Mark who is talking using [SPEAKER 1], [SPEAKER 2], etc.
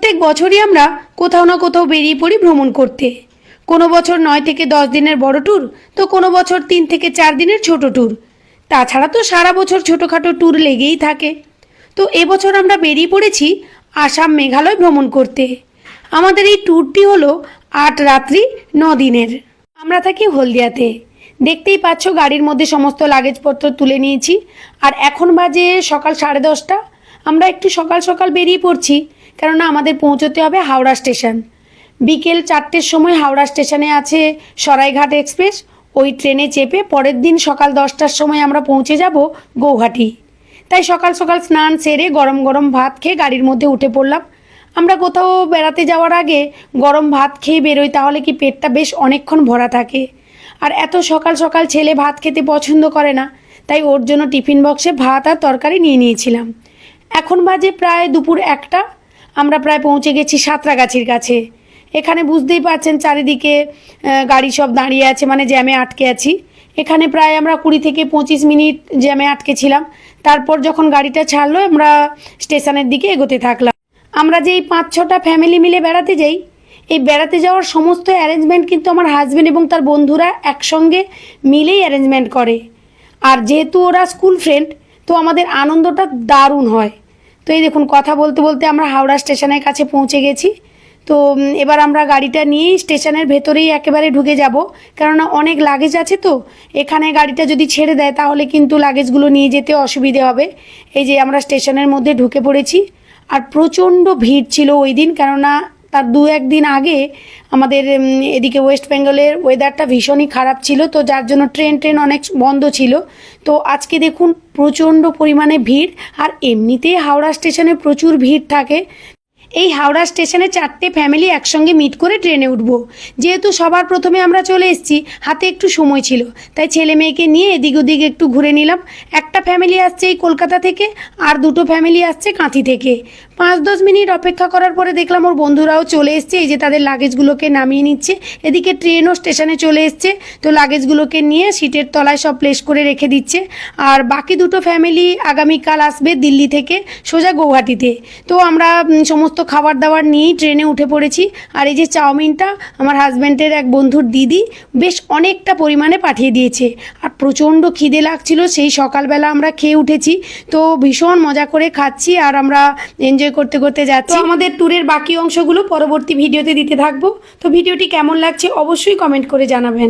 [SPEAKER 1] প্রত্যেক বছরই আমরা কোথাও না কোথাও বেরিয়ে পড়ি ভ্রমণ করতে। কোনো বছর 9 থেকে 10 দিনের বড় ট্যুর, তো কোনো বছর 3 থেকে 4 দিনের ছোট ট্যুর। তাছাড়া তো সারা বছর ছোটোখাটো ট্যুর লেগেই থাকে। তো এবছর আমরা বেরিয়ে পড়েছি আসাম মেঘালয় ভ্রমণ করতে। আমাদের এই ট্যুরটি হলো 8 রাত্রি 9 দিনের। আমরা থাকি হলদিয়াতে। দেখতেই পাচ্ছ গাড়ির মধ্যে সমস্ত লাগেজপত্র তুলে নিয়েছি। আর এখন বাজে সকাল 10:30। আমরা একটু সকাল সকাল বেরিয়ে পড়ছি, কেননা আমাদের পৌঁছতে হবে হাওড়া স্টেশন। বিকেল 4টের সময় হাওড়া স্টেশনে আছে সরাইঘাট এক্সপ্রেস। ওই ট্রেনে চেপে পরের দিন সকাল 10টার সময় আমরা পৌঁছে যাব গৌহাটি। তাই সকাল সকাল স্নান সেরে গরম গরম ভাত খেয়ে গাড়ির মধ্যে উঠে পড়লাম। আমরা কোথাও বেড়াতে যাওয়ার আগে গরম ভাত খেয়ে বেরোই, তাহলে কি পেটটা বেশ অনেকক্ষণ ভরা থাকে। আর এত সকাল সকাল ছেলে ভাত খেতে পছন্দ করে না, তাই ওর জন্য টিফিন বক্সে ভাত আর তরকারি নিয়ে নিয়েছিলাম। এখন বাজে প্রায় দুপুর 1টা। আমরা প্রায় পৌঁছে গেছি সাঁতরাগাছির কাছে। এখানে বুঝতেই পারছেন চারিদিকে গাড়ি সব দাঁড়িয়ে আছে, মানে জ্যামে আটকে আছি। এখানে প্রায় আমরা 20 থেকে 25 মিনিট জ্যামে আটকে ছিলাম। তারপর যখন গাড়িটা ছাড়লো আমরা স্টেশনের দিকে এগোতে থাকলাম। আমরা যেই 5-6টা ফ্যামিলি মিলে বেড়াতে যাই, এই বেড়াতে যাওয়ার সমস্ত অ্যারেঞ্জমেন্ট কিন্তু আমার হাজব্যান্ড এবং তার বন্ধুরা একসঙ্গে মিলেই অ্যারেঞ্জমেন্ট করে। আর যেহেতু ওরা স্কুল ফ্রেন্ড, তো আমাদের আনন্দটা দারুণ হয়। তো এই দেখুন, কথা বলতে বলতে আমরা হাওড়া স্টেশনের কাছে পৌঁছে গেছি। তো এবার আমরা গাড়িটা নিয়েই স্টেশনের ভেতরেই একেবারে ঢুকে যাব, কেননা অনেক লাগেজ আছে। তো এখানে গাড়িটা যদি ছেড়ে দেয় তাহলে কিন্তু লাগেজগুলো নিয়ে যেতে অসুবিধে হবে। এই যে আমরা স্টেশনের মধ্যে ঢুকে পড়েছি। আর প্রচণ্ড ভিড় ছিল ওই দিন, কেননা তার 2-1 দিন আগে আমাদের এদিকে ওয়েস্ট বেঙ্গলের ওয়েদারটা ভীষণই খারাপ ছিল, তো যার জন্য ট্রেন অনেক বন্ধ ছিল। তো আজকে দেখুন প্রচণ্ড পরিমাণে ভিড়। আর এমনিতেই হাওড়া স্টেশনে প্রচুর ভিড় থাকে। এই হাওড়া স্টেশনে 4টে ফ্যামিলি একসঙ্গে মিট করে ট্রেনে উঠব। যেহেতু সবার প্রথমে আমরা চলে এসেছি, হাতে একটু সময় ছিল, তাই ছেলে মেয়েকে নিয়ে এদিক ওদিক একটু ঘুরে নিলাম। একটা ফ্যামিলি আসছে এই কলকাতা থেকে, আর 2টো ফ্যামিলি আসছে কাঁথি থেকে। 5-10 মিনিট অপেক্ষা করার পরে দেখলাম ওর বন্ধুরাও চলে এসছে। এই যে তাদের লাগেজগুলোকে নামিয়ে নিচ্ছে। এদিকে ট্রেনও স্টেশনে চলে এসছে, তো লাগেজগুলোকে নিয়ে সিটের তলায় সব প্লেস করে রেখে দিচ্ছে। আর বাকি 2টো ফ্যামিলি আগামীকাল আসবে দিল্লি থেকে সোজা গৌহাটিতে। তো আমরা সমস্ত খাবার দাবার নিয়েই ট্রেনে উঠে পড়েছি। আর এই যে চাউমিনটা আমার হাজব্যান্ডের এক বন্ধুর দিদি বেশ অনেকটা পরিমাণে পাঠিয়ে দিয়েছে। আর প্রচণ্ড খিদে লাগছিল, সেই সকালবেলা আমরা খেয়ে উঠেছি। তো ভীষণ মজা করে খাচ্ছি আর আমরা এনজয় করতে করতে যাচ্ছি। আমাদের ট্যুরের বাকি অংশগুলো পরবর্তী ভিডিওতে দিতে থাকবো। তো ভিডিওটি কেমন লাগছে অবশ্যই কমেন্ট করে জানাবেন।